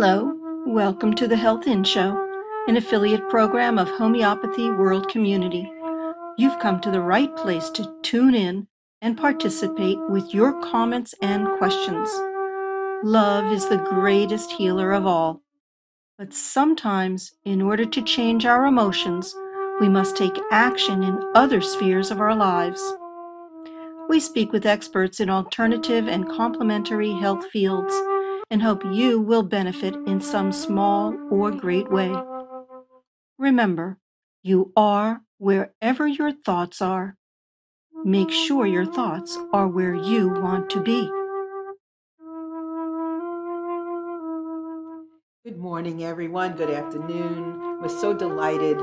Hello, welcome to the Health In Show, an affiliate program of Homeopathy World Community. You've come to the right place to tune in and participate with your comments and questions. Love is the greatest healer of all. But sometimes, in order to change our emotions, we must take action in other spheres of our lives. We speak with experts in alternative and complementary health fields and hope you will benefit in some small or great way. Remember, you are wherever your thoughts are. Make sure your thoughts are where you want to be. Good morning, everyone. Good afternoon. We're so delighted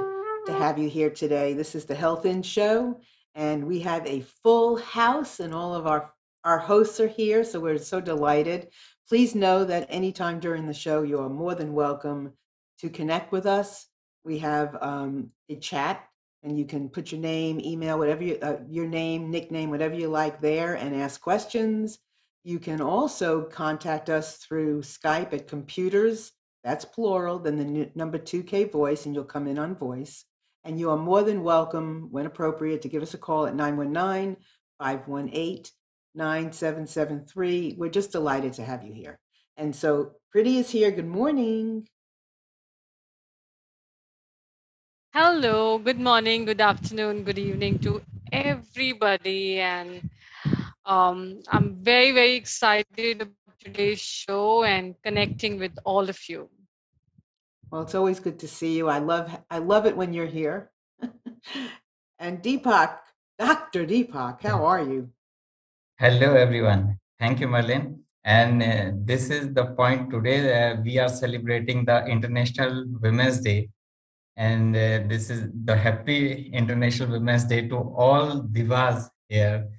to have you here today. This is the Health In Show, and we have a full house, and all of our hosts are here, so we're so delighted. Please know that anytime during the show, you are more than welcome to connect with us. We have a chat, and you can put your name, email, whatever your name, nickname, whatever you like there, and ask questions. You can also contact us through Skype at computers. That's plural, then the number 2K voice, and you'll come in on voice. And you are more than welcome, when appropriate, to give us a call at 919-518-9773. We're just delighted to have you here. And so Pretty is here. Good morning. Hello, good morning, good afternoon, good evening to everybody. And I'm very, very excited about today's show and connecting with all of you. Well, it's always good to see you. I love it when you're here. And Deepak, Dr. Deepak, how are you? Hello, everyone. Thank you, Merlin. And this is the point today. We are celebrating the International Women's Day. And this is the happy International Women's Day to all divas here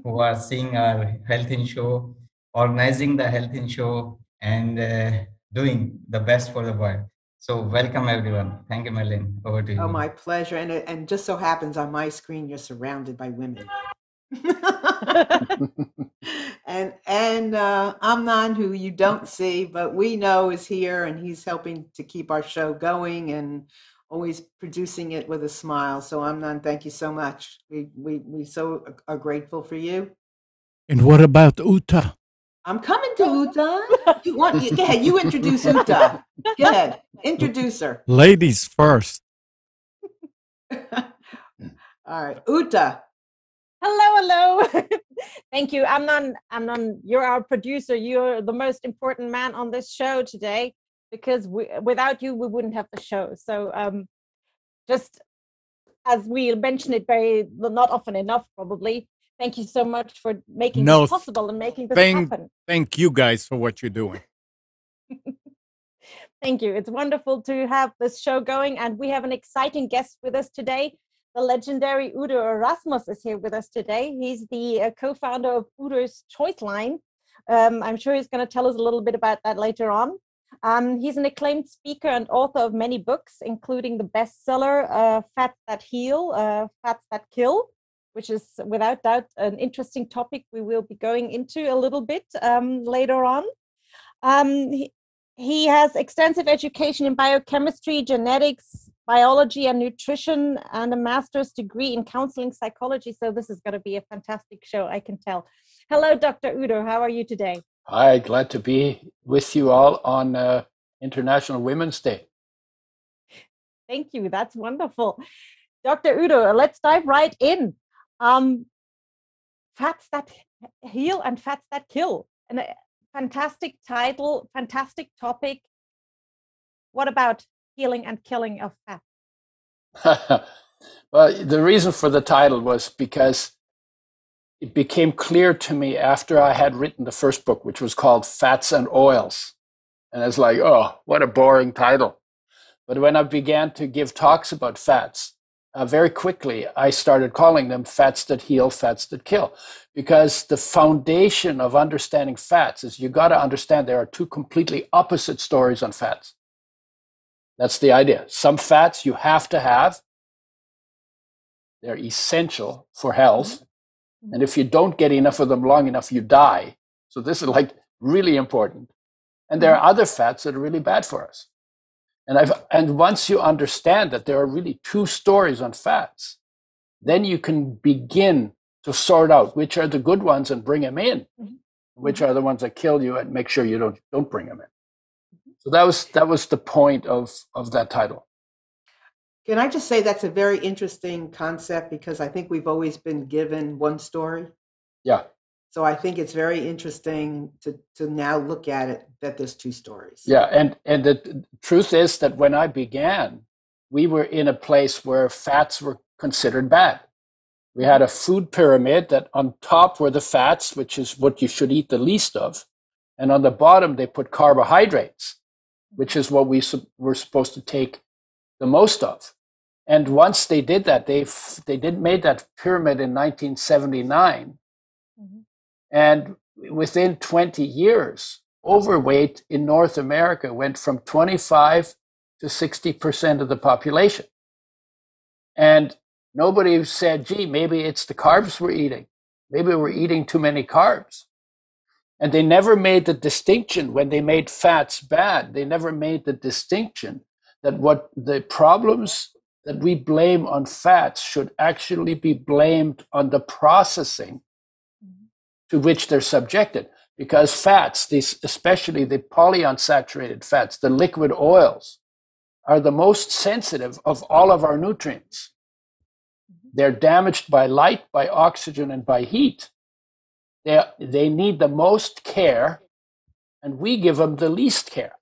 who are seeing our Health In Show, organizing the Health In Show, and doing the best for the world. So welcome, everyone. Thank you, Merlin. Over to you. Oh, my pleasure. And just so happens on my screen, you're surrounded by women. and Amnon, who you don't see, but we know is here, and he's helping to keep our show going and always producing it with a smile. So Amnon, thank you so much. We so are grateful for you. And what about Uta? I'm coming to Uta. Go ahead, you introduce Uta. Go ahead, introduce her. Ladies first. All right, Uta. Hello. Thank you. Amnon, you're our producer. You're the most important man on this show today, because without you, we wouldn't have the show. So just as we mention it not often enough, probably, thank you so much for making this possible and making this happen. Thank you guys for what you're doing. Thank you. It's wonderful to have this show going, and we have an exciting guest with us today. The legendary Udo Erasmus is here with us today. He's the co-founder of Udo's Choice line. I'm sure he's going to tell us a little bit about that later on. He's an acclaimed speaker and author of many books, including the bestseller Fats That Heal, Fats That Kill, which is without doubt an interesting topic we will be going into a little bit later on. He has extensive education in biochemistry, genetics, biology, and nutrition, and a master's degree in counseling psychology. So this is going to be a fantastic show, I can tell. Hello, Dr. Udo. How are you today? Hi, glad to be with you all on International Women's Day. Thank you. That's wonderful. Dr. Udo, let's dive right in. Fats that heal and fats that kill. And fantastic title, fantastic topic. What about healing and killing of fat? Well, the reason for the title was because it became clear to me after I had written the first book, which was called Fats and Oils. And it's like, oh, what a boring title. But when I began to give talks about fats, very quickly, I started calling them fats that heal, fats that kill. Because the foundation of understanding fats is you got to understand there are two completely opposite stories on fats. That's the idea. Some fats you have to have. They're essential for health. And if you don't get enough of them long enough, you die. So this is like really important. And there are other fats that are really bad for us. And once you understand that there are really two stories on fats, then you can begin to sort out which are the good ones and bring them in, which are the ones that kill you, and make sure you don't bring them in. So that was the point of that title. Can I just say that's a very interesting concept, because I think we've always been given one story. Yeah. So I think it's very interesting to now look at it that there's two stories. Yeah, and the truth is that when I began, we were in a place where fats were considered bad. We had a food pyramid that on top were the fats, which is what you should eat the least of. And on the bottom, they put carbohydrates, which is what we were supposed to take the most of. And once they did that, they made that pyramid in 1979. And within 20 years, overweight in North America went from 25 to 60% of the population. And nobody said, gee, maybe it's the carbs we're eating. Maybe we're eating too many carbs. And they never made the distinction when they made fats bad. They never made the distinction that what the problems that we blame on fats should actually be blamed on the processing to which they're subjected. Because fats, especially the polyunsaturated fats, the liquid oils, are the most sensitive of all of our nutrients. They're damaged by light, by oxygen, and by heat. They need the most care, and we give them the least care.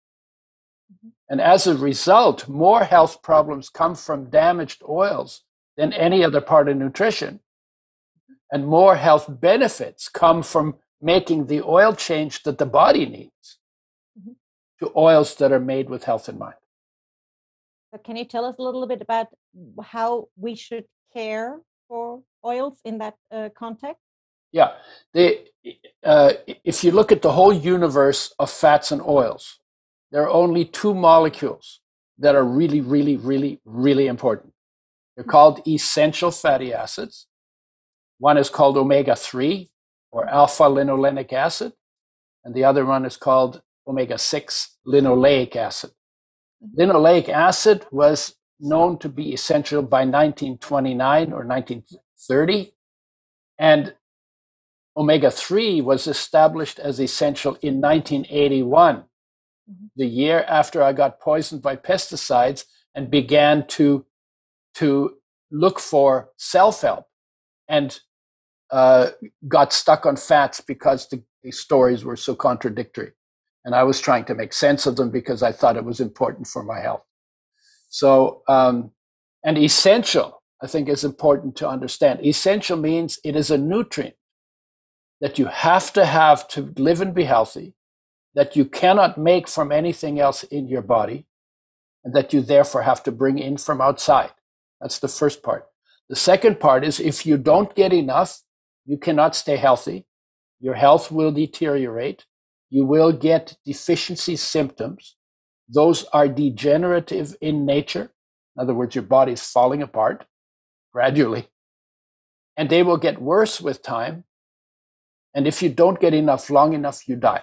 And as a result, more health problems come from damaged oils than any other part of nutrition. And more health benefits come from making the oil change that the body needs to oils that are made with health in mind. So can you tell us a little bit about how we should care for oils in that context? Yeah. If you look at the whole universe of fats and oils, there are only two molecules that are really, really, really, really important. They're called essential fatty acids. One is called omega-3 or alpha-linolenic acid, and the other one is called omega-6 linoleic acid. Linoleic acid was known to be essential by 1929 or 1930, and omega-3 was established as essential in 1981, the year after I got poisoned by pesticides and began to look for self-help and got stuck on fats because the stories were so contradictory. And I was trying to make sense of them because I thought it was important for my health. So, and essential, I think, is important to understand. Essential means it is a nutrient that you have to live and be healthy, that you cannot make from anything else in your body, and that you therefore have to bring in from outside. That's the first part. The second part is if you don't get enough, you cannot stay healthy. Your health will deteriorate. You will get deficiency symptoms. Those are degenerative in nature. In other words, your body is falling apart gradually. And they will get worse with time. And if you don't get enough long enough, you die.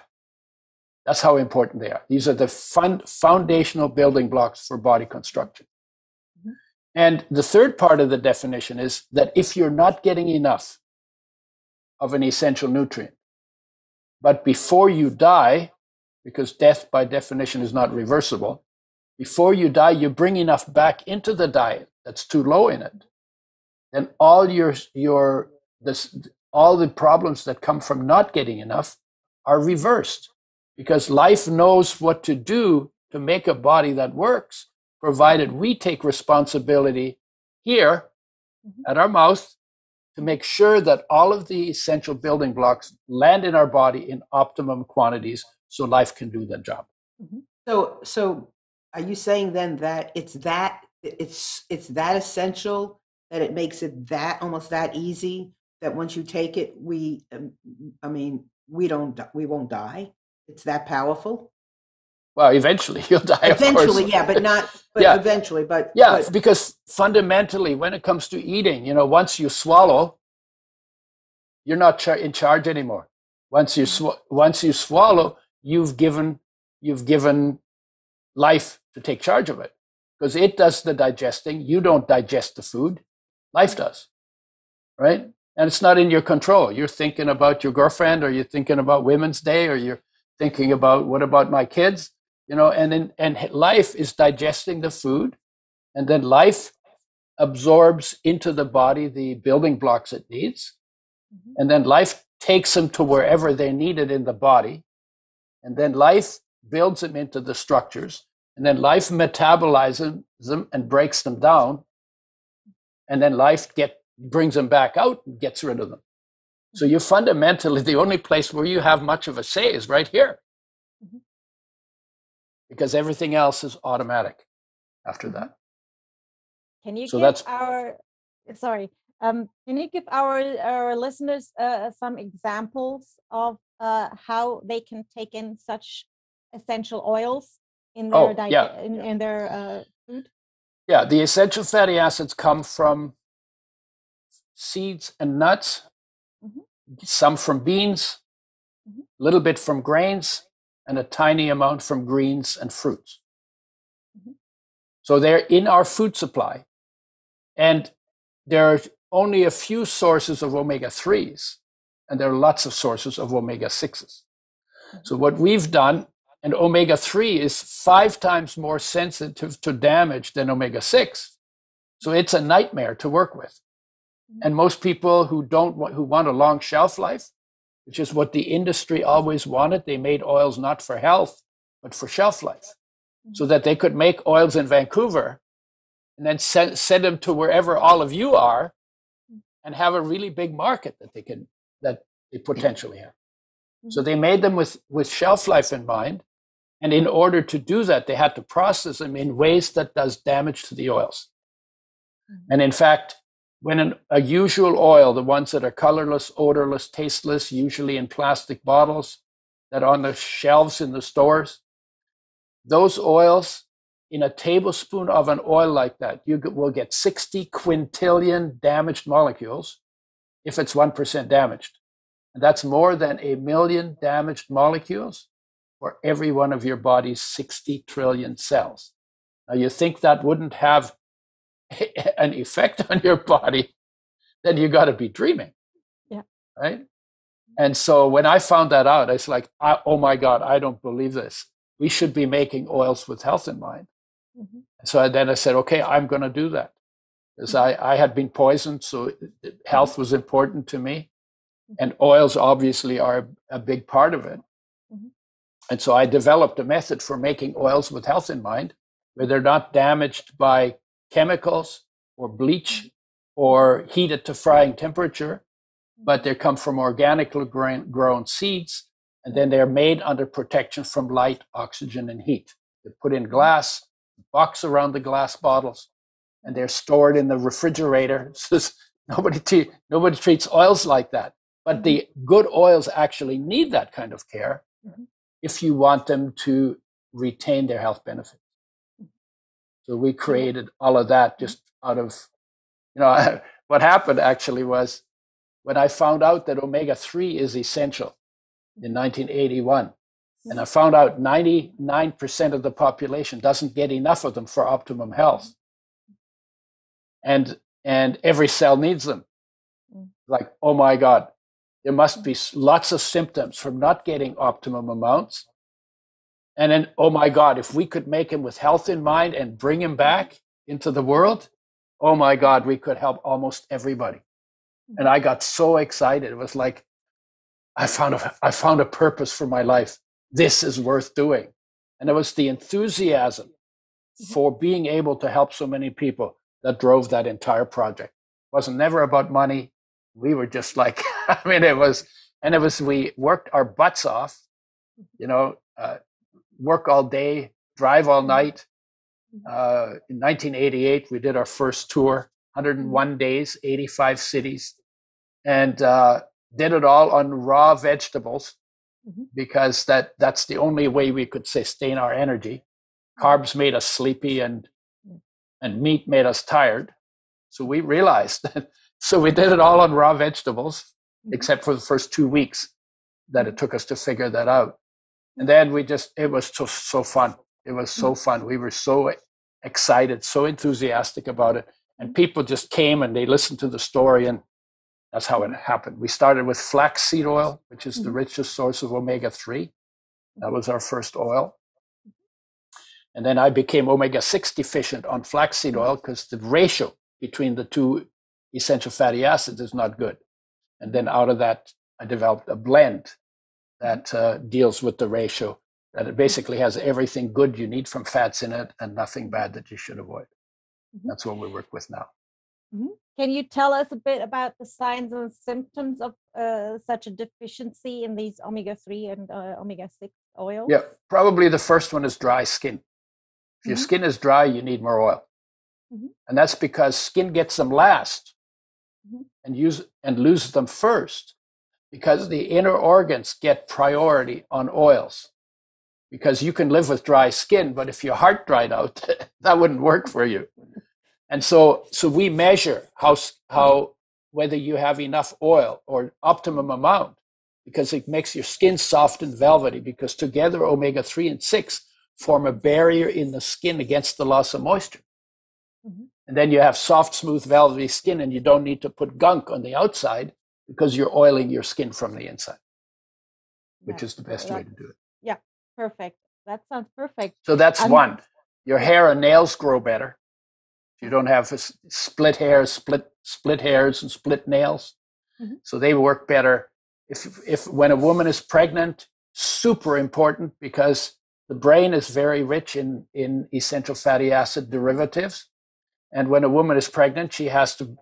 That's how important they are. These are the foundational building blocks for body construction. And the third part of the definition is that if you're not getting enough of an essential nutrient, but before you die, because death by definition is not reversible, before you die, you bring enough back into the diet that's too low in it, then all all the problems that come from not getting enough are reversed, because life knows what to do to make a body that works, provided we take responsibility here at our mouth to make sure that all of the essential building blocks land in our body in optimum quantities so life can do that job. So are you saying then that it's that essential that it makes it that almost that easy that once you take it, we won't die? It's that powerful? Well, eventually you'll die, eventually, of course. Yeah, but not, but yeah. Eventually, but. Yeah, but, because fundamentally, when it comes to eating, once you swallow, you're not in charge anymore. Once you swallow, you've given you've given life to take charge of it, because it does the digesting. You don't digest the food. Life does, right? And it's not in your control. You're thinking about your girlfriend, or you're thinking about Women's Day, or you're thinking about, what about my kids? And life is digesting the food, and then life absorbs into the body the building blocks it needs. And then life takes them to wherever they're needed in the body. And then life builds them into the structures. And then life metabolizes them and breaks them down. And then life brings them back out and gets rid of them. So you fundamentally, the only place where you have much of a say is right here. Because everything else is automatic after that. Can you So give that's can you give our listeners some examples of how they can take in such essential oils in their in their food? Yeah, the essential fatty acids come from seeds and nuts, some from beans, a little bit from grains, and a tiny amount from greens and fruits. So they're in our food supply. And there are only a few sources of omega-3s, and there are lots of sources of omega-6s. So what we've done, and omega-3 is 5 times more sensitive to damage than omega-6. So it's a nightmare to work with. And most people who want a long shelf life, which is what the industry always wanted, they made oils not for health, but for shelf life, so that they could make oils in Vancouver and then send them to wherever all of you are and have a really big market that they potentially have. So they made them with shelf life in mind. And in order to do that, they had to process them in ways that does damage to the oils. And in fact, when a usual oil, the ones that are colorless, odorless, tasteless, usually in plastic bottles that are on the shelves in the stores, those oils, in a tablespoon of an oil like that, you will get 60 quintillion damaged molecules if it's 1% damaged. And that's more than 1 million damaged molecules for every one of your body's 60 trillion cells. Now, you think that wouldn't have an effect on your body, then you got to be dreaming. Yeah. Right? And so when I found that out, it's like, oh my God, I don't believe this. We should be making oils with health in mind. So then I said, okay, I'm going to do that. Because I had been poisoned, so health was important to me. And oils obviously are a big part of it. And so I developed a method for making oils with health in mind, where they're not damaged by chemicals or bleach or heated to frying temperature, but they come from organically grown seeds, and then they're made under protection from light, oxygen, and heat. They're put in glass, box around the glass bottles, and they're stored in the refrigerator. Nobody treats oils like that. But the good oils actually need that kind of care if you want them to retain their health benefits. So we created all of that just out of, what happened actually was when I found out that omega-3 is essential in 1981, and I found out 99% of the population doesn't get enough of them for optimum health. And every cell needs them. Like, oh my God, there must be lots of symptoms from not getting optimum amounts. And then, oh my God, if we could make him with health in mind and bring him back into the world, oh my God, we could help almost everybody. And I got so excited. It was like, I found a purpose for my life. This is worth doing. And it was the enthusiasm for being able to help so many people that drove that entire project. It wasn't never about money. We were just like, we worked our butts off, work all day, drive all night. In 1988, we did our first tour, 101 days, 85 cities, and did it all on raw vegetables because that's the only way we could sustain our energy. Carbs made us sleepy and meat made us tired. So we realized that. So we did it all on raw vegetables, except for the first 2 weeks that it took us to figure that out. And then it was so fun. It was so fun. We were so excited, so enthusiastic about it. And people just came and they listened to the story, and that's how it happened. We started with flaxseed oil, which is the richest source of omega-3. That was our first oil. And then I became omega-6 deficient on flaxseed oil because the ratio between the two essential fatty acids is not good. And then out of that, I developed a blend that deals with the ratio, that it basically has everything good you need from fats in it and nothing bad that you should avoid. That's what we work with now. Can you tell us a bit about the signs and symptoms of such a deficiency in these omega-3 and omega-6 oils? Yeah, probably the first one is dry skin. If your skin is dry, you need more oil. And that's because skin gets them last and loses them first, because the inner organs get priority on oils. Because you can live with dry skin, but if your heart dried out, that wouldn't work for you. And so we measure how whether you have enough oil or optimum amount, because it makes your skin soft and velvety, because together omega-3 and 6 form a barrier in the skin against the loss of moisture. And then you have soft, smooth, velvety skin, and you don't need to put gunk on the outside because you're oiling your skin from the inside, which is the best way to do it. Yeah, perfect. That sounds perfect. So that's one. Your hair and nails grow better. You don't have split hairs and split nails. So they work better. If when a woman is pregnant, super important, because the brain is very rich in essential fatty acid derivatives. And when a woman is pregnant, she has to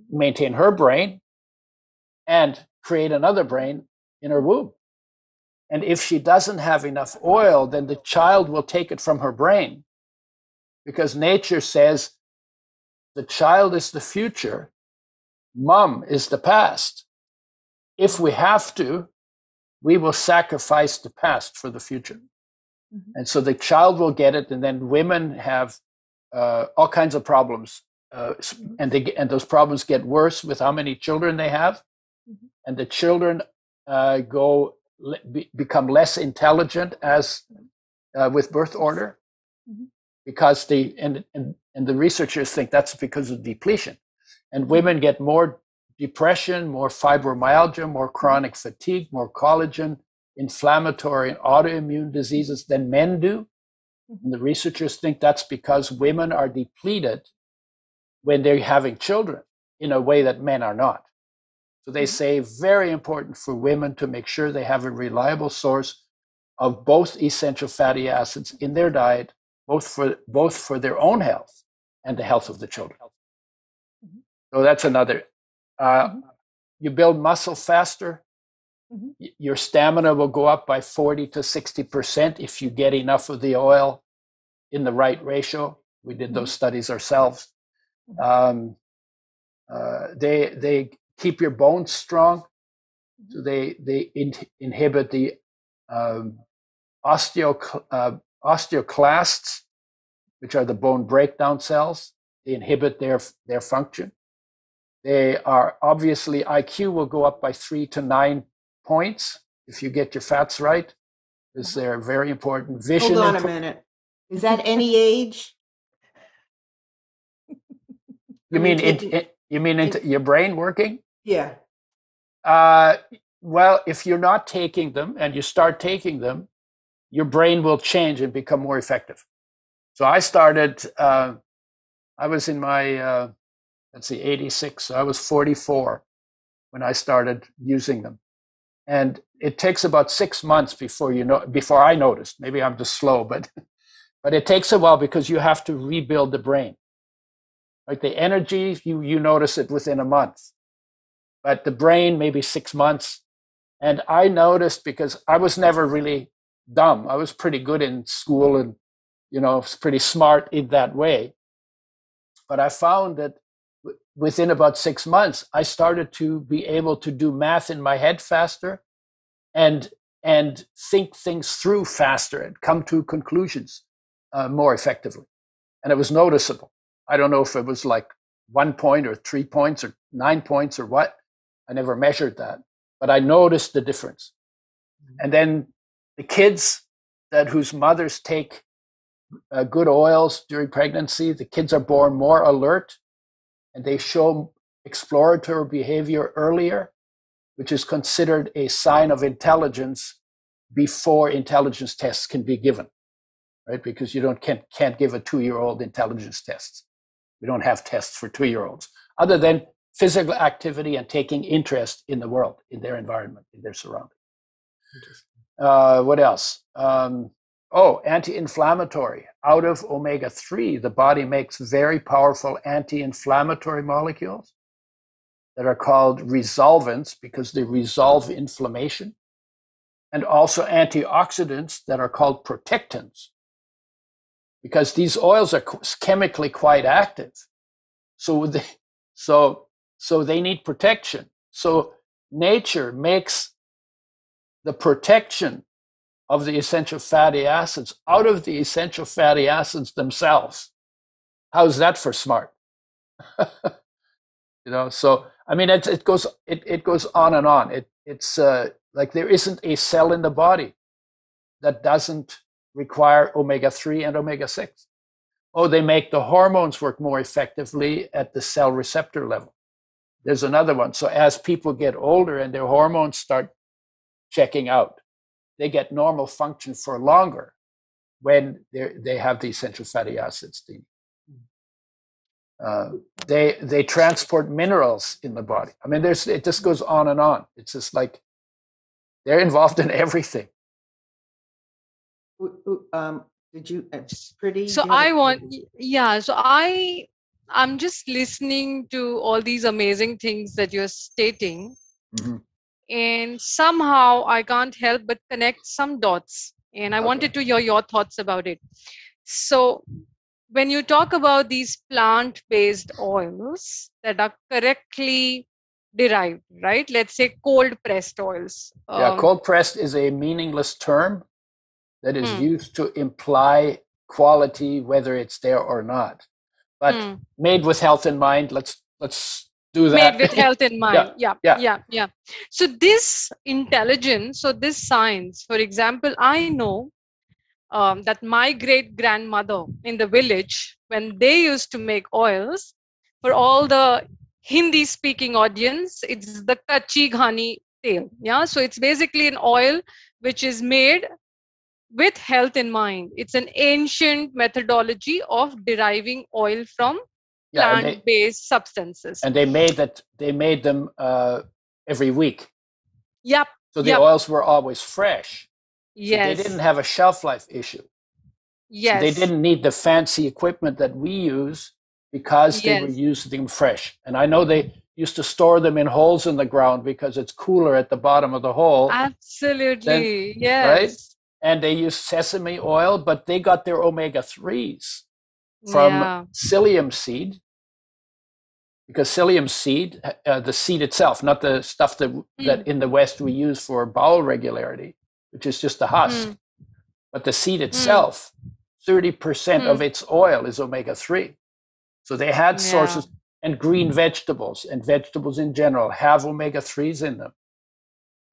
maintain her brain and create another brain in her womb. And if she doesn't have enough oil, then the child will take it from her brain, because nature says the child is the future, mom is the past. If we have to, we will sacrifice the past for the future. And so the child will get it, and then women have all kinds of problems, and those problems get worse with how many children they have, and the children become less intelligent as with birth order, because the researchers think that's because of depletion, and women get more depression, more fibromyalgia, more chronic fatigue, more collagen, inflammatory and autoimmune diseases than men do. And the researchers think that's because women are depleted when they're having children in a way that men are not. So they say very important for women to make sure they have a reliable source of both essential fatty acids in their diet, both for their own health and the health of the children. So that's another. You build muscle faster. Your stamina will go up by 40 to 60% if you get enough of the oil in the right ratio. We did those studies ourselves. They keep your bones strong. So they inhibit the osteoclasts, which are the bone breakdown cells. They inhibit their function. They are obviously, IQ will go up by 3 to 9 points if you get your fats right, because they're very important. Vision. Hold on a minute. Is that any age? You mean into your brain working? Yeah. Well, if you're not taking them and you start taking them, your brain will change and become more effective. So I started, I was in my, 86. So I was 44 when I started using them. And it takes about 6 months before I noticed. Maybe I'm just slow, but it takes a while, because you have to rebuild the brain. Like the energy, you notice it within a month, but the brain, maybe 6 months. And I noticed, because I was never really dumb. I was pretty good in school, and was pretty smart in that way. But I found that within about 6 months, I started to be able to do math in my head faster, and think things through faster, and come to conclusions more effectively. And it was noticeable. I don't know if it was like 1 point or 3 points or 9 points or what. I never measured that, but I noticed the difference. And then the kids whose mothers take good oils during pregnancy, the kids are born more alert and they show exploratory behavior earlier, which is considered a sign of intelligence before intelligence tests can be given, right? Because you can't give a 2-year-old intelligence tests. We don't have tests for 2-year-olds, other than physical activity and taking interest in the world, in their environment, in their surroundings. What else? Anti-inflammatory. Out of omega-3, the body makes very powerful anti-inflammatory molecules that are called resolvents because they resolve inflammation, and also antioxidants that are called protectants because these oils are chemically quite active. So they need protection. So nature makes the protection of the essential fatty acids out of the essential fatty acids themselves. How's that for smart? So I mean, it goes on and on. It's like there isn't a cell in the body that doesn't require omega-3 and omega-6. They make the hormones work more effectively at the cell receptor level. There's another one. So as people get older and their hormones start checking out, they get normal function for longer when they have the essential fatty acids. They transport minerals in the body. I mean, it just goes on and on. It's just like they're involved in everything. Did you? Pretty. So I'm just listening to all these amazing things that you're stating, and somehow I can't help but connect some dots. And I wanted to hear your thoughts about it. So when you talk about these plant-based oils that are correctly derived, right? Let's say cold-pressed oils. Cold-pressed is a meaningless term that is used to imply quality, whether it's there or not. But made with health in mind, let's do that. Made with health in mind. Yeah. So this intelligence, so this science, for example, I know that my great-grandmother in the village, when they used to make oils, for all the Hindi-speaking audience, it's the kachi ghani tel. Yeah, so it's basically an oil which is made with health in mind. It's an ancient methodology of deriving oil from plant-based substances. And they made them every week. Yep. So the oils were always fresh. Yes. So they didn't have a shelf life issue. Yes. So they didn't need the fancy equipment that we use because they were using them fresh. And I know they used to store them in holes in the ground because it's cooler at the bottom of the hole. Absolutely. Yes. Right? And they used sesame oil, but they got their omega-3s from psyllium seed. Because psyllium seed, the seed itself, not the stuff that in the West we use for bowel regularity, which is just the husk, but the seed itself, 30% of its oil is omega-3. So they had sources, and green vegetables and vegetables in general have omega-3s in them.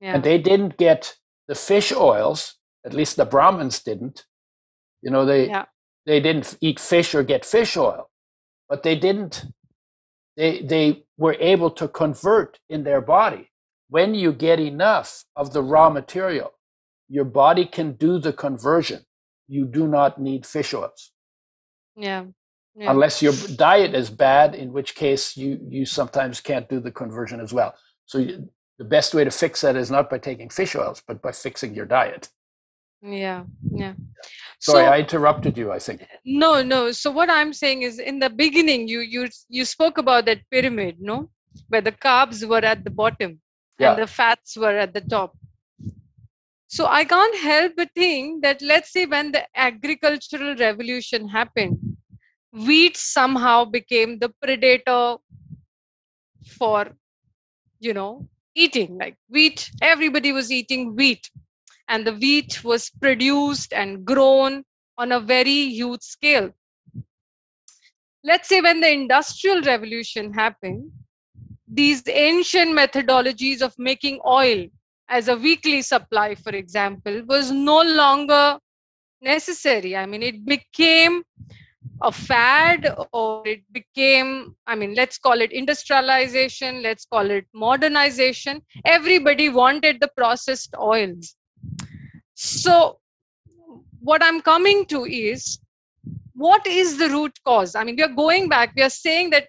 And they didn't get the fish oils, at least the Brahmins didn't. They didn't eat fish or get fish oil, but they were able to convert in their body. When you get enough of the raw material, your body can do the conversion. You do not need fish oils. Unless your diet is bad, in which case you sometimes can't do the conversion as well. So the best way to fix that is not by taking fish oils, but by fixing your diet. Sorry, I interrupted you, I think. No. So what I'm saying is, in the beginning, you spoke about that pyramid, no? Where the carbs were at the bottom and the fats were at the top. So I can't help but think that, let's say, when the agricultural revolution happened, wheat somehow became the predator for, eating. Like wheat, everybody was eating wheat. And the wheat was produced and grown on a very huge scale. Let's say when the Industrial Revolution happened, these ancient methodologies of making oil as a weekly supply, for example, was no longer necessary. I mean, it became a fad, or it became, I mean, let's call it industrialization, let's call it modernization. Everybody wanted the processed oils. So what I'm coming to is, what is the root cause? I mean, we are going back, we are saying that,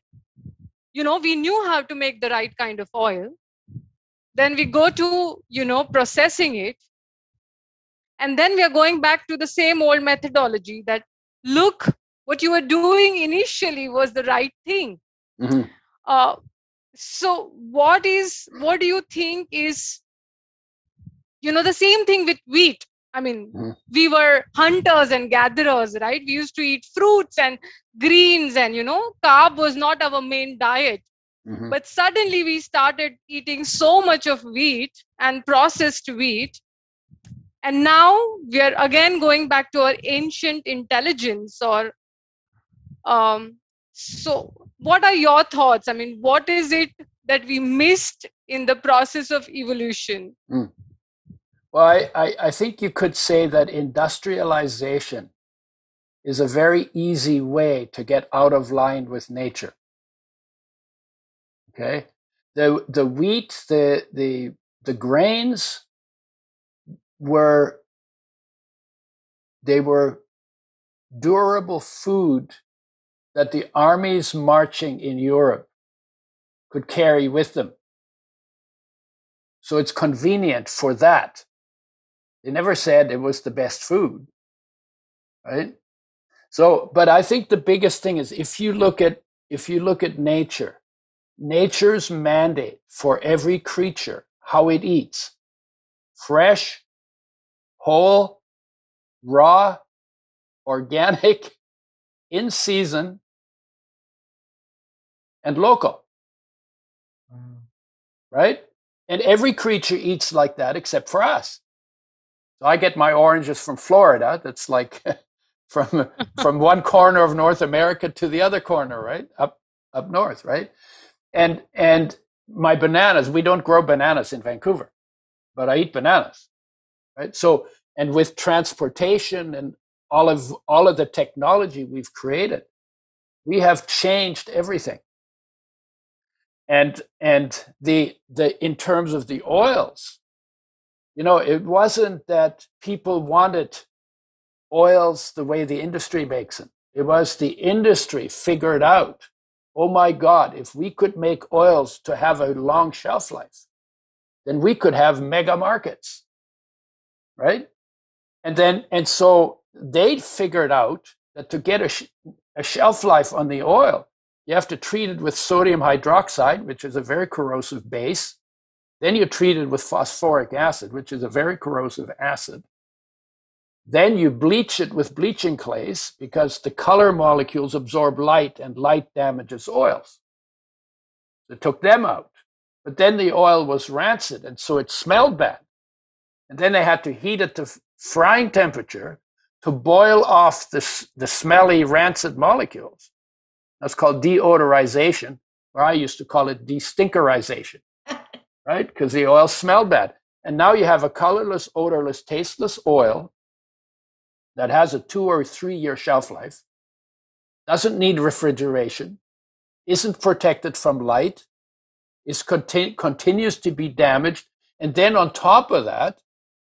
we knew how to make the right kind of oil. Then we go to, processing it. And then we are going back to the same old methodology that, look, what you were doing initially was the right thing. Mm-hmm. So what do you think is, the same thing with wheat? I mean, we were hunters and gatherers, right? We used to eat fruits and greens, and, carb was not our main diet. Mm-hmm. But suddenly we started eating so much of wheat and processed wheat. And now we are again going back to our ancient intelligence. So what are your thoughts? I mean, what is it that we missed in the process of evolution? Well, I think you could say that industrialization is a very easy way to get out of line with nature. Okay, the wheat, the grains were durable food that the armies marching in Europe could carry with them. So it's convenient for that. They never said it was the best food, right? So, but I think the biggest thing is if you look at nature, nature's mandate for every creature, how it eats: fresh, whole, raw, organic, in season, and local. Right? And every creature eats like that except for us. So I get my oranges from Florida. That's like from one corner of North America to the other corner, right? Up north, right? And my bananas, we don't grow bananas in Vancouver, but I eat bananas, right? So, and with transportation and all of the technology we've created, we have changed everything. And the in terms of the oils, it wasn't that people wanted oils the way the industry makes them. It was the industry figured out, oh my God, if we could make oils to have a long shelf life, then we could have mega markets, right? And so they figured out that to get a shelf life on the oil, you have to treat it with sodium hydroxide, which is a very corrosive base. Then you treat it with phosphoric acid, which is a very corrosive acid. Then you bleach it with bleaching clays because the color molecules absorb light and light damages oils. They took them out. But then the oil was rancid, and so it smelled bad. And then they had to heat it to frying temperature to boil off the smelly, rancid molecules. That's called deodorization, or I used to call it destinkerization, right? Because the oil smelled bad. And now you have a colorless, odorless, tasteless oil that has a 2 or 3 year shelf life, doesn't need refrigeration, isn't protected from light, continues to be damaged. And then on top of that,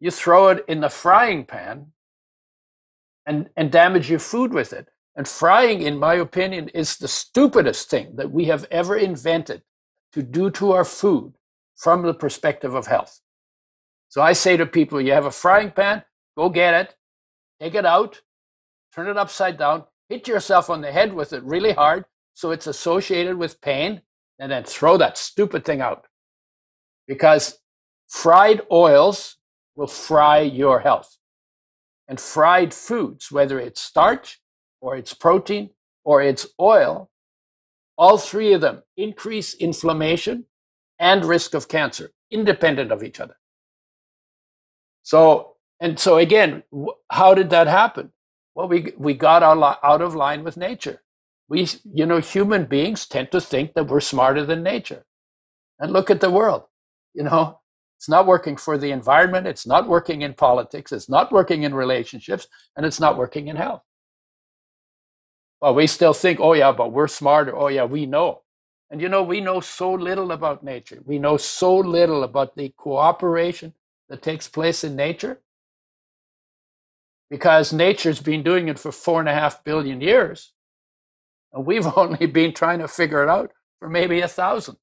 you throw it in the frying pan and damage your food with it. And frying, in my opinion, is the stupidest thing that we have ever invented to do to our food from the perspective of health. So I say to people, you have a frying pan, go get it, take it out, turn it upside down, hit yourself on the head with it really hard so it's associated with pain, and then throw that stupid thing out. Because fried oils will fry your health. And fried foods, whether it's starch, or it's protein, or it's oil, all three of them increase inflammation and risk of cancer, independent of each other. So again, how did that happen? Well, we got out of line with nature. Human beings tend to think that we're smarter than nature. And look at the world, It's not working for the environment. It's not working in politics. It's not working in relationships. And it's not working in health. Well, we still think, oh, yeah, but we're smarter. Oh, yeah, we know. And, we know so little about nature. We know so little about the cooperation that takes place in nature, because nature's been doing it for 4.5 billion years. And we've only been trying to figure it out for maybe 1,000.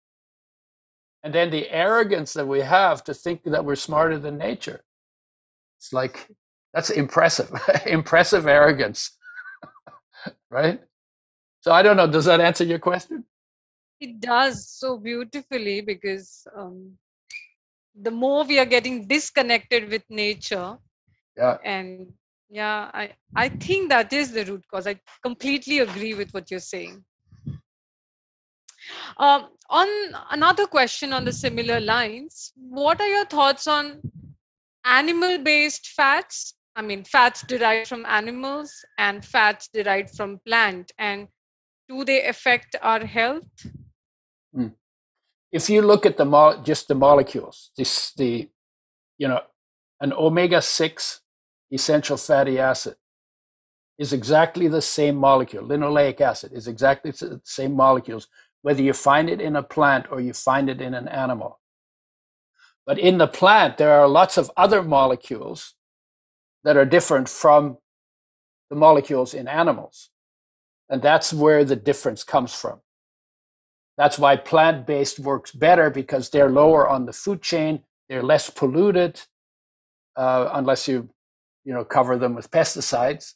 And then the arrogance that we have to think that we're smarter than nature. It's like, that's impressive, impressive arrogance, right? So I don't know, does that answer your question? It does so beautifully, because the more we are getting disconnected with nature, Yeah. and I think that is the root cause. I completely agree with what you're saying. On another question on the similar lines, what are your thoughts on animal-based fats? I mean, fats derived from animals and fats derived from plant, and do they affect our health? If you look at just the molecules, an omega-6 essential fatty acid is exactly the same molecule. Linoleic acid is exactly the same molecules, whether you find it in a plant or you find it in an animal. But in the plant, there are lots of other molecules that are different from the molecules in animals. And that's where the difference comes from. That's why plant-based works better, because they're lower on the food chain, they're less polluted, unless you cover them with pesticides.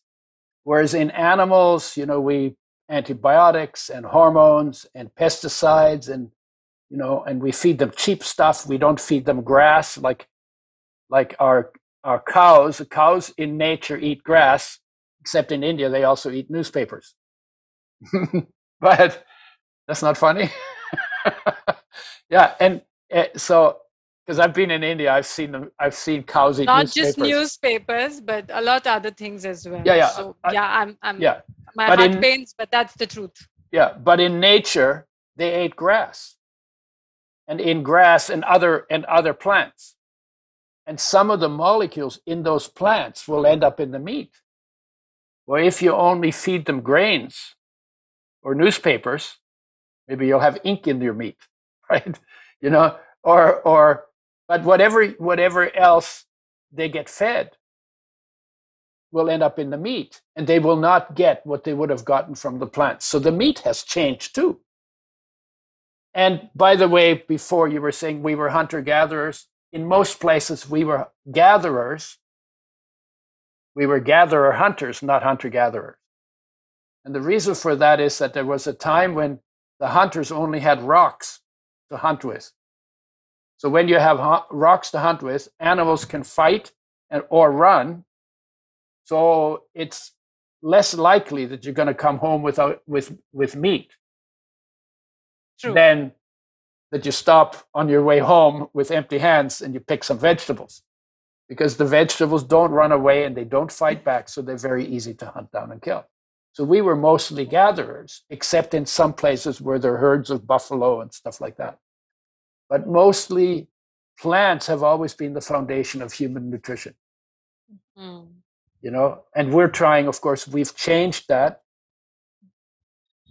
Whereas in animals, we antibiotics and hormones and pesticides, and we feed them cheap stuff. We don't feed them grass like our cows. The cows in nature eat grass, except in India they also eat newspapers. But that's not funny. Yeah, and so because I've been in India, I've seen cows eat Not newspapers. just newspapers, but a lot of other things as well. Yeah. So I'm yeah. My But heart pains, but that's the truth. Yeah, but in nature they ate grass, and in grass and other plants, and some of the molecules in those plants will end up in the meat. Well, if you only feed them grains or newspapers, maybe you'll have ink in your meat, right? But whatever else they get fed will end up in the meat, and they will not get what they would have gotten from the plants. So the meat has changed too. And by the way, before you were saying we were hunter-gatherers, in most places we were gatherers. We were gatherer-hunters, not hunter-gatherers. And the reason for that is that there was a time when the hunters only had rocks to hunt with. So when you have rocks to hunt with, animals can fight or run. So it's less likely that you're going to come home with meat. True. Than that you stop on your way home with empty hands and you pick some vegetables, because the vegetables don't run away and they don't fight back, so they're very easy to hunt down and kill. So we were mostly gatherers, except in some places where there are herds of buffalo and stuff like that. But mostly plants have always been the foundation of human nutrition. And we're trying, of course, we've changed that.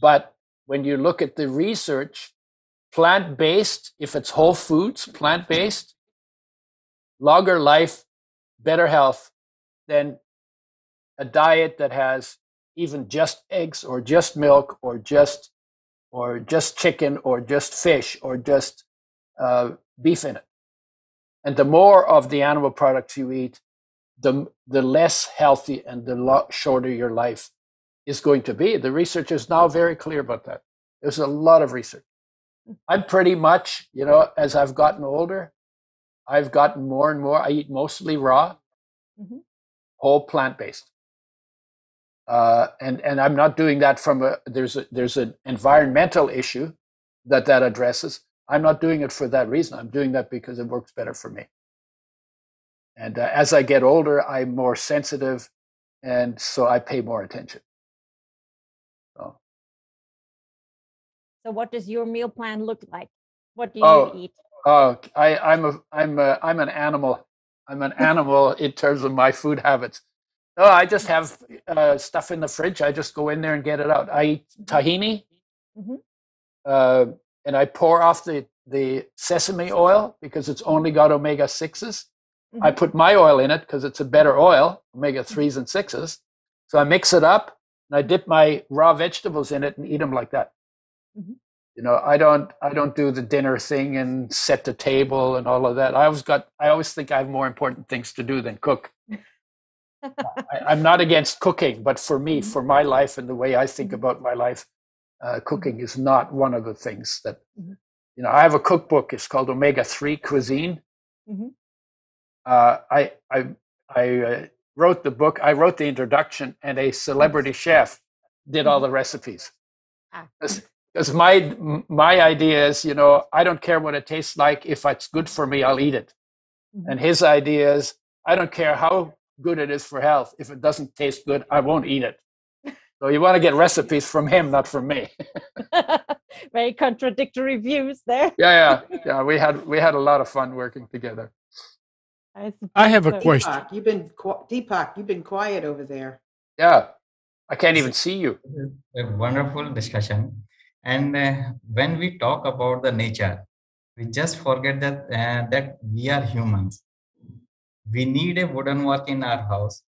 But when you look at the research, plant-based, if it's whole foods, plant-based, longer life, better health than a diet that has even just eggs or just milk or just chicken or just fish or just beef in it. And the more of the animal products you eat, the less healthy and the shorter your life is going to be. The research is now very clear about that. There's a lot of research. I'm pretty much, as I've gotten older, I've gotten more and more. I eat mostly raw, whole plant-based. And I'm not doing that from there's an environmental issue that addresses. I'm not doing it for that reason. I'm doing that because it works better for me. And as I get older, I'm more sensitive, and so I pay more attention. So what does your meal plan look like? What do you eat? Oh, I'm an animal. I'm an animal in terms of my food habits. No, I just have stuff in the fridge. I just go in there and get it out. I eat tahini, and I pour off the sesame oil because it's only got omega 6s. I put my oil in it because it's a better oil, omega 3s and 6s. So I mix it up and I dip my raw vegetables in it and eat them like that. You know, I don't do the dinner thing and set the table and all of that. I always think I have more important things to do than cook. I'm not against cooking, but for me, for my life and the way I think about my life, cooking is not one of the things that, you know, I have a cookbook. It's called Omega 3 Cuisine. I wrote the book. I wrote the introduction, and a celebrity chef did all the recipes. Because my idea is, you know, I don't care what it tastes like. If it's good for me, I'll eat it. And his idea is, I don't care how good it is for health. If it doesn't taste good, I won't eat it. So you want to get recipes from him, not from me. Very contradictory views there. Yeah. We had a lot of fun working together. I have a question. Deepak, you've been quiet over there. Yeah, I can't even see you. A wonderful discussion. And when we talk about the nature, we just forget that that we are humans. We need a wooden work in our house,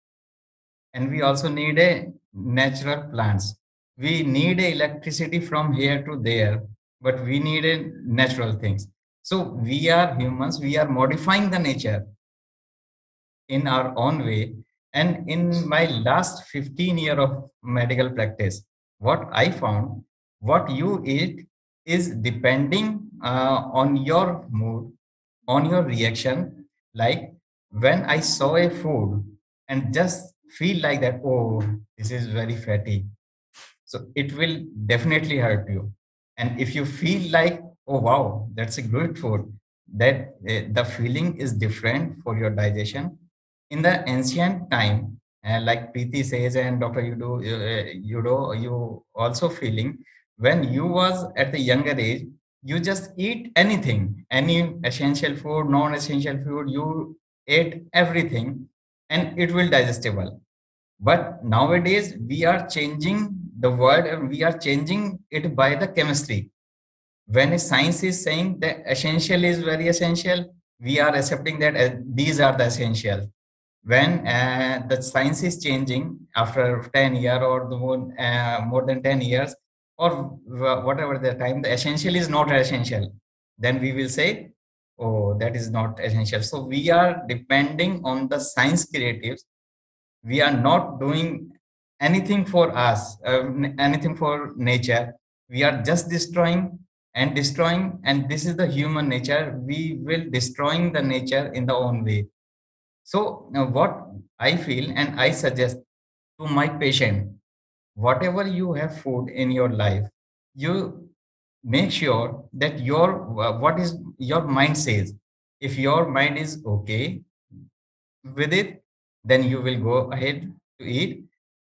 and we also need a natural plants. We need electricity from here to there, but we need a natural things. So we are humans. We are modifying the nature in our own way. And in my last 15 years of medical practice, what I found, what you eat is depending on your mood, on your reaction. Like when I saw a food and just feel like that, oh, this is very fatty, so it will definitely hurt you. And if you feel like, oh wow, that's a good food, that the feeling is different for your digestion. In the ancient time, like Preeti says, and Dr. Udo, you also feeling, when you was at the younger age, you just eat anything, any essential food, non-essential food, you ate everything and it will digestible. But nowadays we are changing the world and we are changing it by the chemistry. When science is saying the essential is very essential, we are accepting that these are the essential. When the science is changing after 10 years or the more than 10 years or whatever the time, the essential is not essential, then we will say, oh, that is not essential. So we are depending on the science creatives. We are not doing anything for us, anything for nature. We are just destroying, and this is the human nature. We will destroying the nature in the own way. So what I feel and I suggest to my patient, whatever you have food in your life, you make sure that your what is your mind says. If your mind is okay with it, then you will go ahead to eat.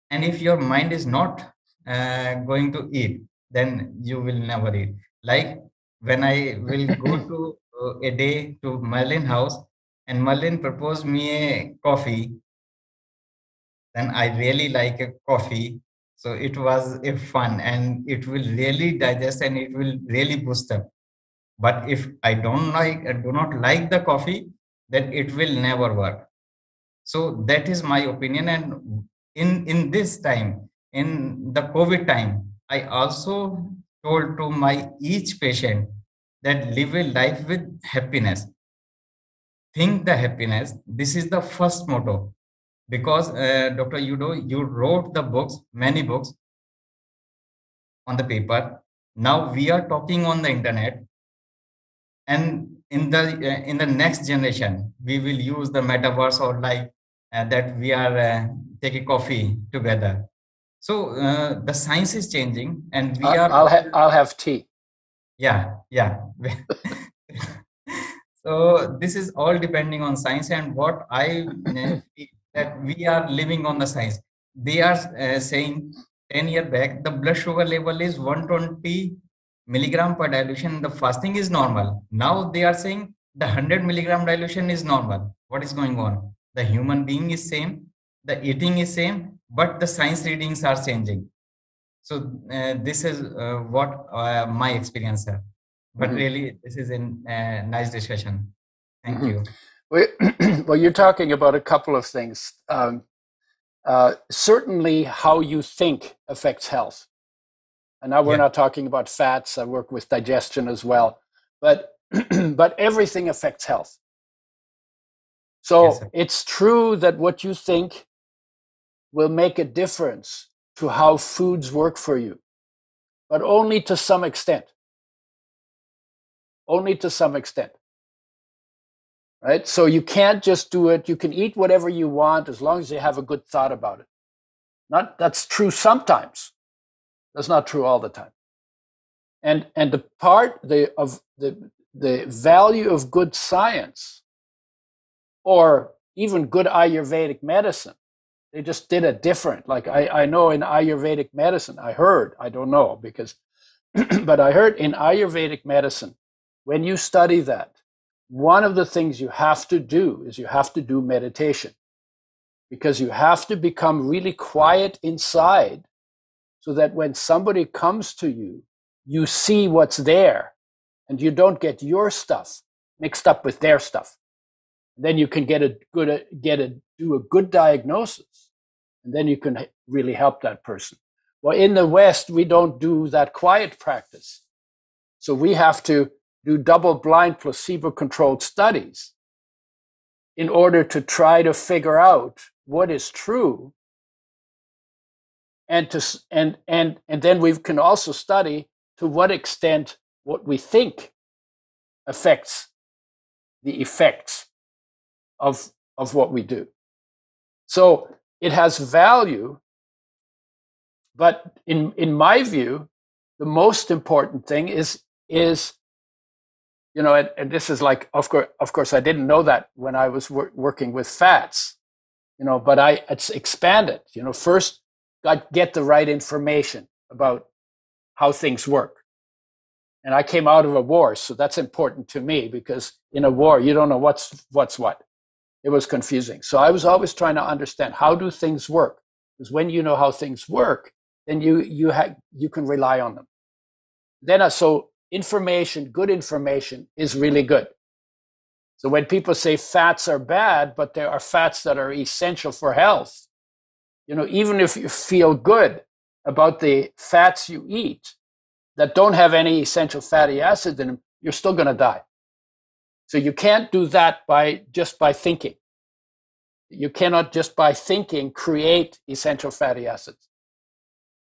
And if your mind is not going to eat, then you will never eat. Like when I will go to a day to Merlin house and Merlin proposed me a coffee, then I really like a coffee. So it was a fun and it will really digest and it will really boost up. But if I do not like the coffee, then it will never work. So that is my opinion. And in this time, in the COVID time, I also told to my each patient that live a life with happiness. Think the happiness. This is the first motto. Because Dr. Udo, you wrote the books, many books on the paper. Now we are talking on the internet, and in the next generation, we will use the metaverse or like that we are taking coffee together. So the science is changing, and we are. I'll have tea. Yeah. So this is all depending on science, and what I feel that we are living on the science. They are saying 10 years back the blood sugar level is 120 milligram per dilution in the fasting is normal. Now they are saying the 100 milligram dilution is normal. What is going on? The human being is same, the eating is same, but the science readings are changing. So this is what my experience is. But really, this is a nice discussion. Thank you. Well, you're talking about a couple of things. Certainly, how you think affects health. And now we're not talking about fats. I work with digestion as well, but but everything affects health. So it's true that what you think will make a difference to how foods work for you, but only to some extent. Only to some extent. Right? So you can't just do it. You can eat whatever you want as long as you have a good thought about it. That's true sometimes. That's not true all the time. And the part of the value of good science, or even good Ayurvedic medicine, they just did it different. Like I know in Ayurvedic medicine, I don't know because, but I heard in Ayurvedic medicine, when you study that, one of the things you have to do is you have to do meditation, because you have to become really quiet inside so that when somebody comes to you, you see what's there and you don't get your stuff mixed up with their stuff. Then you can do a good diagnosis, and then you can really help that person. Well, in the West, we don't do that quiet practice. So we have to do double-blind, placebo-controlled studies in order to try to figure out what is true, and then we can also study to what extent what we think affects the effects of what we do. So it has value, but in my view, the most important thing is and this is like, of course, I didn't know that when I was working with fats, but it's expanded. First, get the right information about how things work. And I came out of a war, so that's important to me, because in a war, you don't know what's what. It was confusing. So I was always trying to understand, how do things work? Because when you know how things work, then you can rely on them. Then so good information is really good. So when people say fats are bad, but there are fats that are essential for health, even if you feel good about the fats you eat that don't have any essential fatty acids in them, you're still going to die. So you can't do that just by thinking. You cannot just by thinking create essential fatty acids.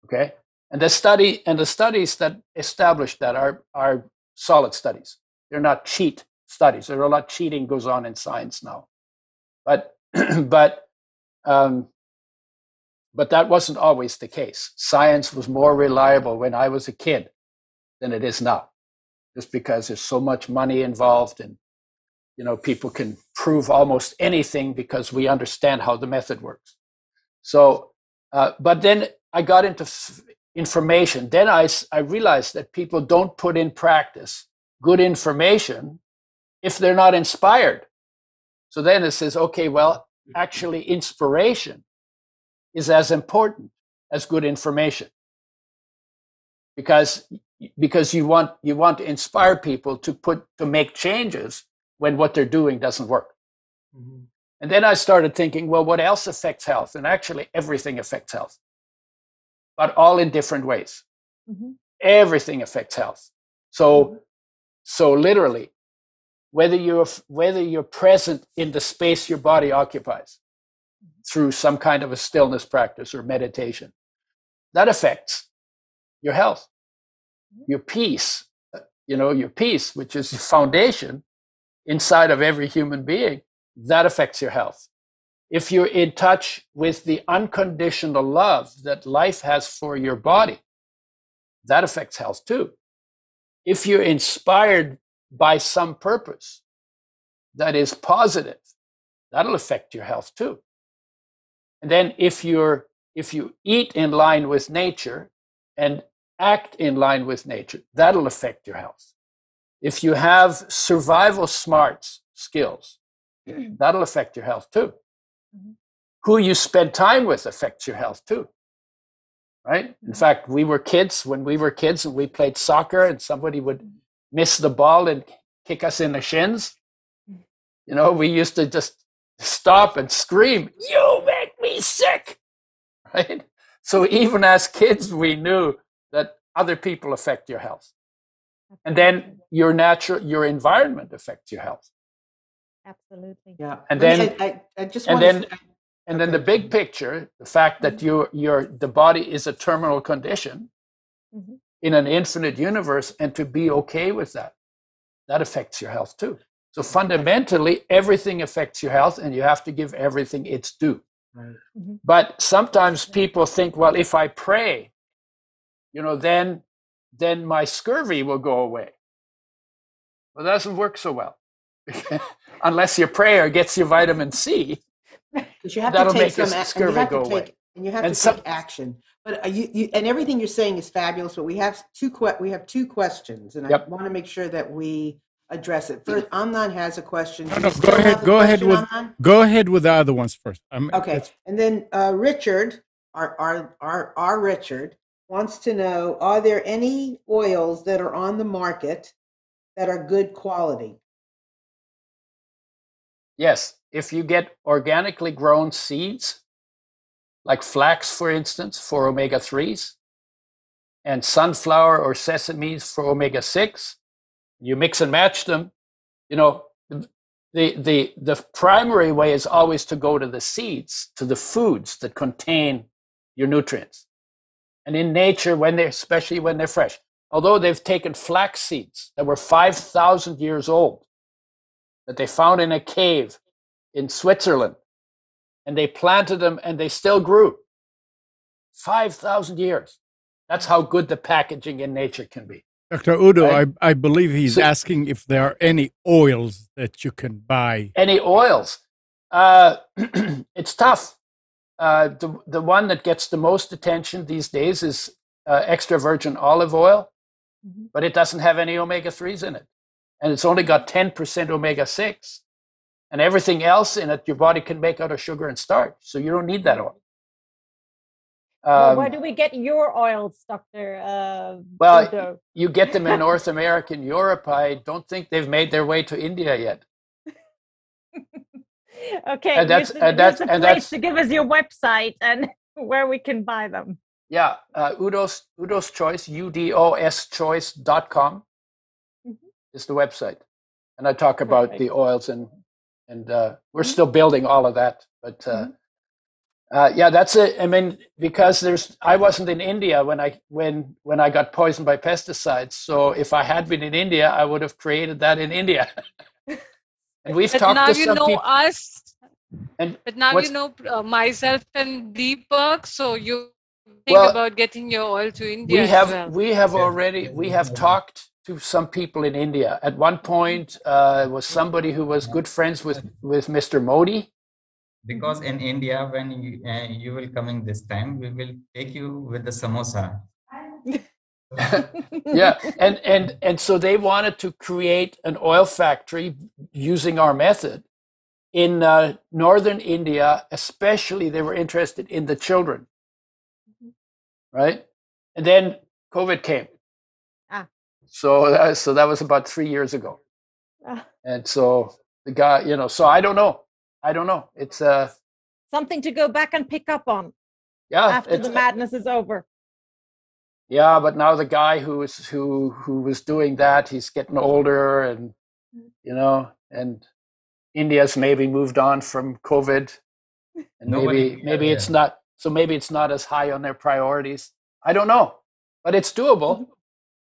Okay? And the studies that establish that are solid studies. They're not cheat studies. There are a lot cheating goes on in science now. But that wasn't always the case. Science was more reliable when I was a kid than it is now, just because there's so much money involved, and people can prove almost anything because we understand how the method works. So, but then I got into information. Then I realized that people don't put in practice good information if they're not inspired. So then it says, okay, well, actually inspiration is as important as good information, because you want to inspire people to make changes when what they're doing doesn't work. Mm-hmm. And then I started thinking, well, what else affects health? And actually everything affects health, but all in different ways. Mm-hmm. Everything affects health. So literally, whether you're present in the space your body occupies through some kind of a stillness practice or meditation, that affects your health, your peace, your peace, which is the foundation inside of every human being, that affects your health. If you're in touch with the unconditional love that life has for your body, that affects health too. If you're inspired by some purpose that is positive, that'll affect your health too. And then if you eat in line with nature and act in line with nature, that'll affect your health. If you have survival smarts skills, that'll affect your health too. Mm-hmm. Who you spend time with affects your health too. Right? In fact, when we were kids and we played soccer and somebody would miss the ball and kick us in the shins, we used to just stop and scream, "You make me sick!" Right? So even as kids, we knew that other people affect your health. And then your environment affects your health. Absolutely. Yeah. And then I just and want then and then the big picture, the fact that the body is a terminal condition in an infinite universe, and to be okay with that affects your health too. So fundamentally, everything affects your health, and you have to give everything its due. Mm-hmm. But sometimes people think, well, if I pray, then my scurvy will go away. Well, that doesn't work so well. Unless your prayer gets you vitamin C, because you have that'll to take make some scurvy go away. And you have to take action. But you and everything you're saying is fabulous. But we have two questions, and I want to make sure that we address it. First, Amnon has a question. No, go ahead with the other ones first. Okay, and then Richard, our Richard, wants to know: are there any oils that are on the market that are good quality? Yes, if you get organically grown seeds, like flax, for instance, for omega-3s, and sunflower or sesame for omega-6, you mix and match them. The primary way is always to go to the seeds, to the foods that contain your nutrients. And in nature, especially when they're fresh, although they've taken flax seeds that were 5,000 years old, that they found in a cave in Switzerland, and they planted them and they still grew. 5,000 years. That's how good the packaging in nature can be. Dr. Udo, right? I believe he's asking if there are any oils that you can buy. Any oils? It's tough. The one that gets the most attention these days is extra virgin olive oil, but it doesn't have any omega-3s in it. And it's only got 10% omega-6. And everything else in it, your body can make out of sugar and starch. So you don't need that oil. Where do we get your oils, Dr. Udo? You get them in North America and Europe. I don't think they've made their way to India yet. Okay, and that's the place to give us your website and where we can buy them. Yeah, Udo's Choice, udoschoice.com is the website. And I talk about the oils and we're still building all of that. But that's it. I mean, because I wasn't in India when I got poisoned by pesticides. So if I had been in India, I would have created that in India. And we've talked to some people. But now you know myself and Deepak, so you think about getting your oil to India. We have talked to some people in India. At one point, was somebody who was good friends with Mr. Modi. Because in India, when you will coming this time, we will take you with the samosa. Yeah, and so they wanted to create an oil factory using our method in northern India. Especially, they were interested in the children, right? And then COVID came. So that was about 3 years ago. And so the guy, so I don't know. It's something to go back and pick up on. Yeah, after the madness is over. Yeah, but now the guy who was doing that, he's getting older, and and India's maybe moved on from COVID, and maybe it's not. So maybe it's not as high on their priorities. I don't know, but it's doable,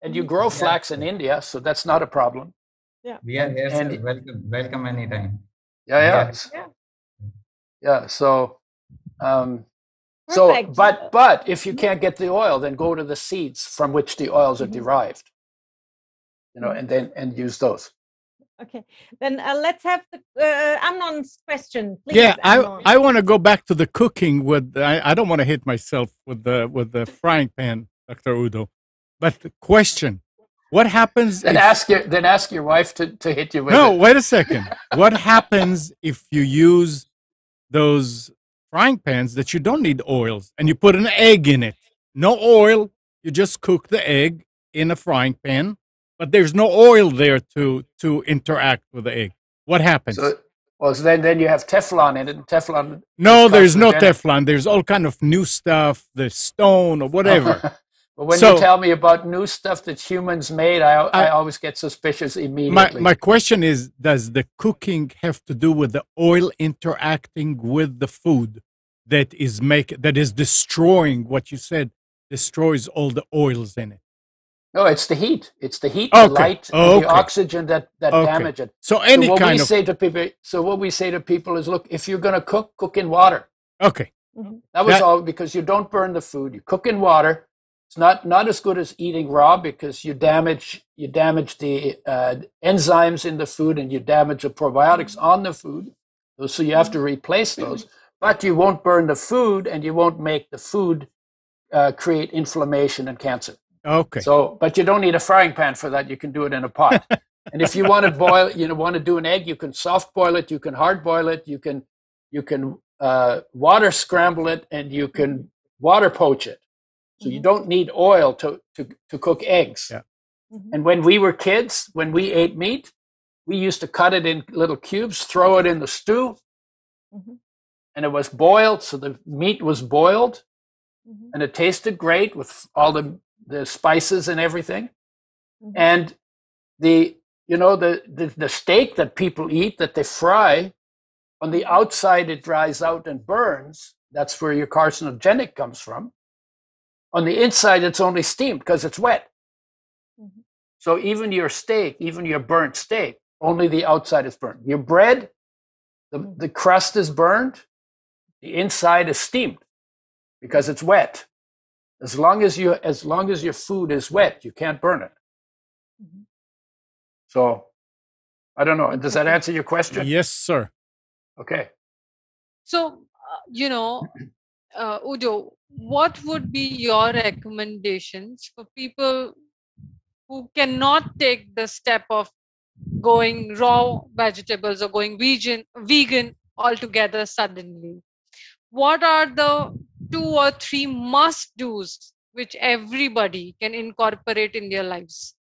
and you grow flax in India, so that's not a problem. Yeah, we are here. And welcome anytime. Yeah. So, but if you can't get the oil, then go to the seeds from which the oils are derived. And use those. Okay, then let's have the Amnon's question, please. Yeah, I want to go back to the cooking with. I don't want to hit myself with the frying pan, Dr. Udo. But the question, what happens Then if... ask your wife to hit you with No, it. wait a second. What happens if you use those frying pans that you don't need oils and you put an egg in it? No oil, you just cook the egg in a frying pan, but there's no oil there to interact with the egg. What happens? So then you have Teflon in it, and Teflon. No, there's no Teflon. There's all kind of new stuff, the stone or whatever. But when you tell me about new stuff that humans made, I always get suspicious immediately. My question is, does the cooking have to do with the oil interacting with the food that is destroying what you said, destroys all the oils in it? No, it's the heat. It's the heat, the light, and the oxygen that damage it. So what we say to people is, look, if you're going to cook in water. Okay. That was all, because you don't burn the food. You cook in water. It's not as good as eating raw, because you damage the enzymes in the food, and you damage the probiotics on the food. So you have to replace those. But you won't burn the food, and you won't make the food create inflammation and cancer. Okay. But you don't need a frying pan for that. You can do it in a pot. And if you want to do an egg, you can soft boil it, you can hard boil it, you can water scramble it, and you can water poach it. So you don't need oil to cook eggs. Yeah. And when we were kids, when we ate meat, we used to cut it in little cubes, throw it in the stew, and it was boiled. So the meat was boiled, and it tasted great with all the spices and everything. And the steak that people eat, that they fry, on the outside it dries out and burns. That's where your carcinogenic comes from. On the inside, it's only steamed because it's wet. So even your steak, even your burnt steak, only the outside is burnt. Your bread, the crust is burned, the inside is steamed because it's wet. As long as your food is wet, you can't burn it. So I don't know. Does that answer your question? Yes, sir. Okay. So, Udo, what would be your recommendations for people who cannot take the step of going raw vegetables or going vegan altogether suddenly? What are the 2 or 3 must-dos which everybody can incorporate in their lives?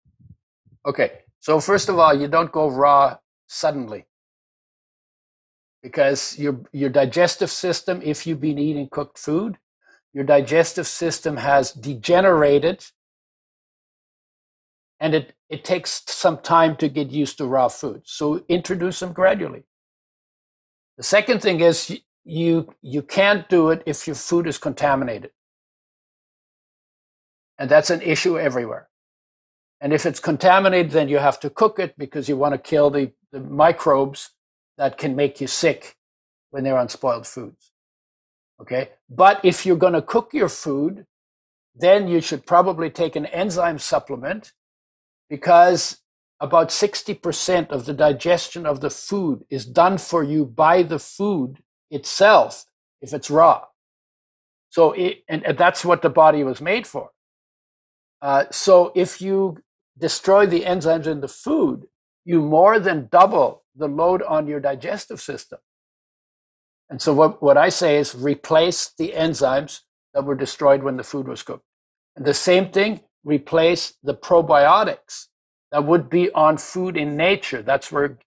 Okay. So first of all, you don't go raw suddenly, because your digestive system, if you've been eating cooked food, your digestive system has degenerated, and it takes some time to get used to raw food. So introduce them gradually. The second thing is you can't do it if your food is contaminated. And that's an issue everywhere. And if it's contaminated, then you have to cook it, because you want to kill the microbes that can make you sick when they're on spoiled foods. Okay? But if you're going to cook your food, then you should probably take an enzyme supplement, because about 60% of the digestion of the food is done for you by the food itself if it's raw. So and that's what the body was made for. So if you destroy the enzymes in the food, you more than double the load on your digestive system. And so what I say is replace the enzymes that were destroyed when the food was cooked. And the same thing, replace the probiotics that would be on food in nature. That's where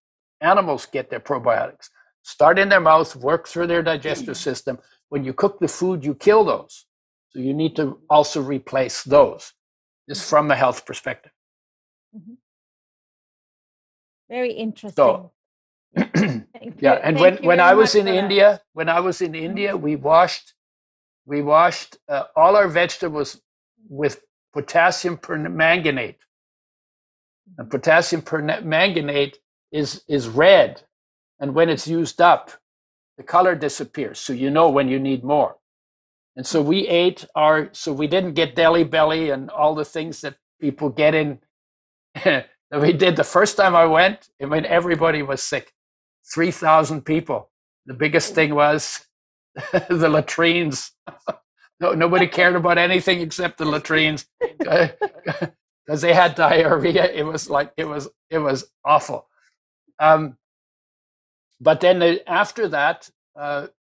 animals get their probiotics. Start in their mouth, work through their digestive system. When you cook the food, you kill those. So you need to also replace those, just from a health perspective. Very interesting. So, yeah, and when I was in India, we washed all our vegetables with potassium permanganate. And potassium permanganate is red, and when it's used up, the color disappears. So you know when you need more. And so we so we didn't get deli belly and all the things that people get in. That we did the first time I went, and when everybody was sick, 3,000 people. The biggest thing was the latrines No, nobody cared about anything except the latrines because they had diarrhea. It was like it was awful. But then after that,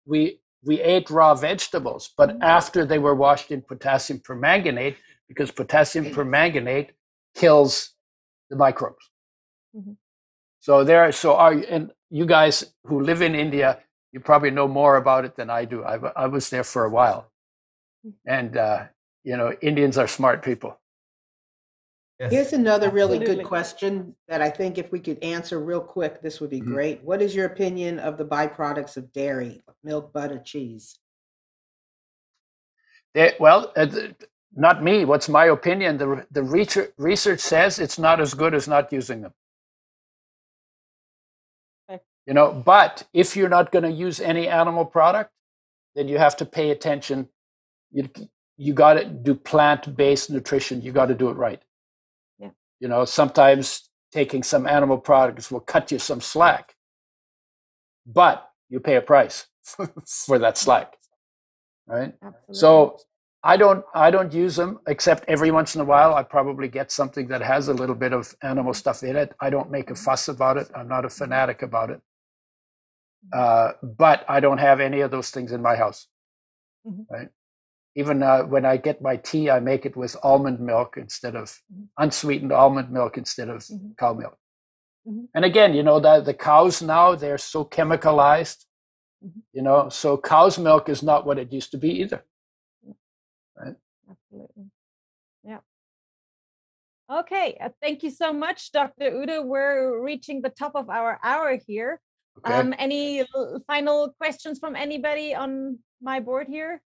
we ate raw vegetables, but after they were washed in potassium permanganate, because potassium permanganate kills the microbes. Mm-hmm. And you guys who live in India, you probably know more about it than I do. I was there for a while, and Indians are smart people. Yes. Here's another really Absolutely. good question that I think if we could answer real quick, this would be great. What is your opinion of the byproducts of dairy, milk, butter, cheese? Not me. What's my opinion? The research says it's not as good as not using them. Okay. But if you're not going to use any animal product, then you have to pay attention. You got to do plant-based nutrition. You got to do it right. Yeah. Sometimes taking some animal products will cut you some slack, but you pay a price for that slack, right? Absolutely. So I don't use them except every once in a while. I probably get something that has a little bit of animal stuff in it. I don't make a fuss about it. I'm not a fanatic about it. But I don't have any of those things in my house, right? Even when I get my tea, I make it with almond milk instead of unsweetened almond milk instead of cow milk. And again, the cows now, they're so chemicalized, so cow's milk is not what it used to be either. Right? Absolutely. Yeah. Okay. Thank you so much, Dr. Udo. We're reaching the top of our hour here. Okay. Any final questions from anybody on my board here?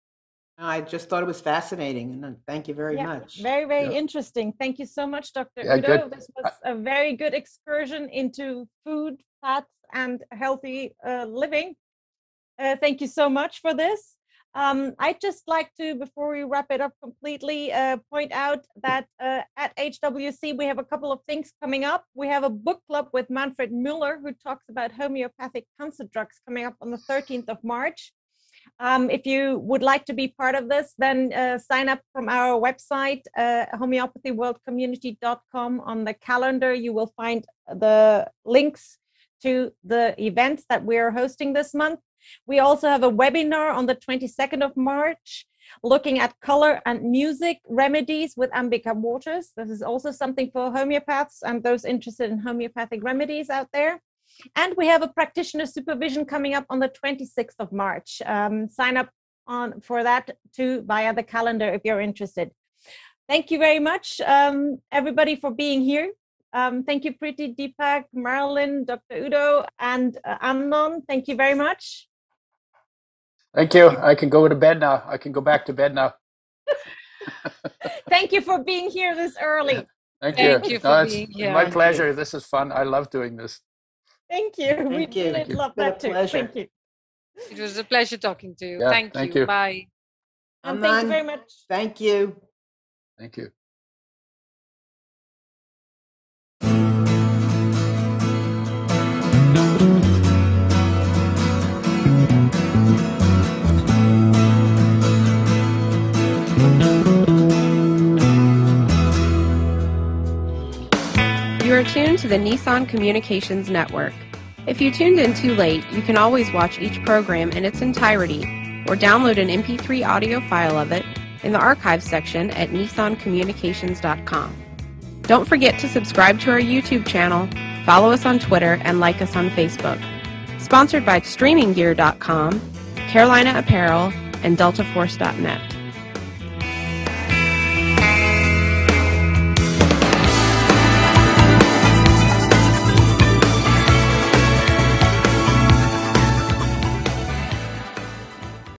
I just thought it was fascinating, and thank you very much. Very, very interesting. Thank you so much, Dr. Yeah, Udo. good. This was a very good excursion into food, fats, and healthy living. Thank you so much for this. I'd just like to, before we wrap it up completely, point out that at HWC, we have a couple of things coming up. We have a book club with Manfred Müller, who talks about homeopathic cancer drugs, coming up on the 13th of March. If you would like to be part of this, then sign up from our website, homeopathyworldcommunity.com. On the calendar, you will find the links to the events that we are hosting this month. We also have a webinar on the 22nd of March, looking at color and music remedies with Ambika Waters. This is also something for homeopaths and those interested in homeopathic remedies out there. And we have a practitioner supervision coming up on the 26th of March. Sign up for that too via the calendar if you're interested. Thank you very much, everybody, for being here. Thank you, Preeti, Deepak, Marilyn, Dr. Udo, and Amnon. Thank you very much. Thank you. I can go to bed now. I can go back to bed now. Thank you for being here this early. Thank you. Thank you for being here. My pleasure. This is fun. I love doing this. Thank you. Thank We you. really love Been a that too. pleasure. Thank you. It was a pleasure talking to you. Yeah, Thank thank you. you. Bye. And thank you very much. Thank you. Thank you. You are tuned to the Nissan Communications Network. If you tuned in too late, you can always watch each program in its entirety or download an MP3 audio file of it in the archives section at nissancommunications.com. Don't forget to subscribe to our YouTube channel, follow us on Twitter, and like us on Facebook. Sponsored by StreamingGear.com, Carolina Apparel, and DeltaForce.net.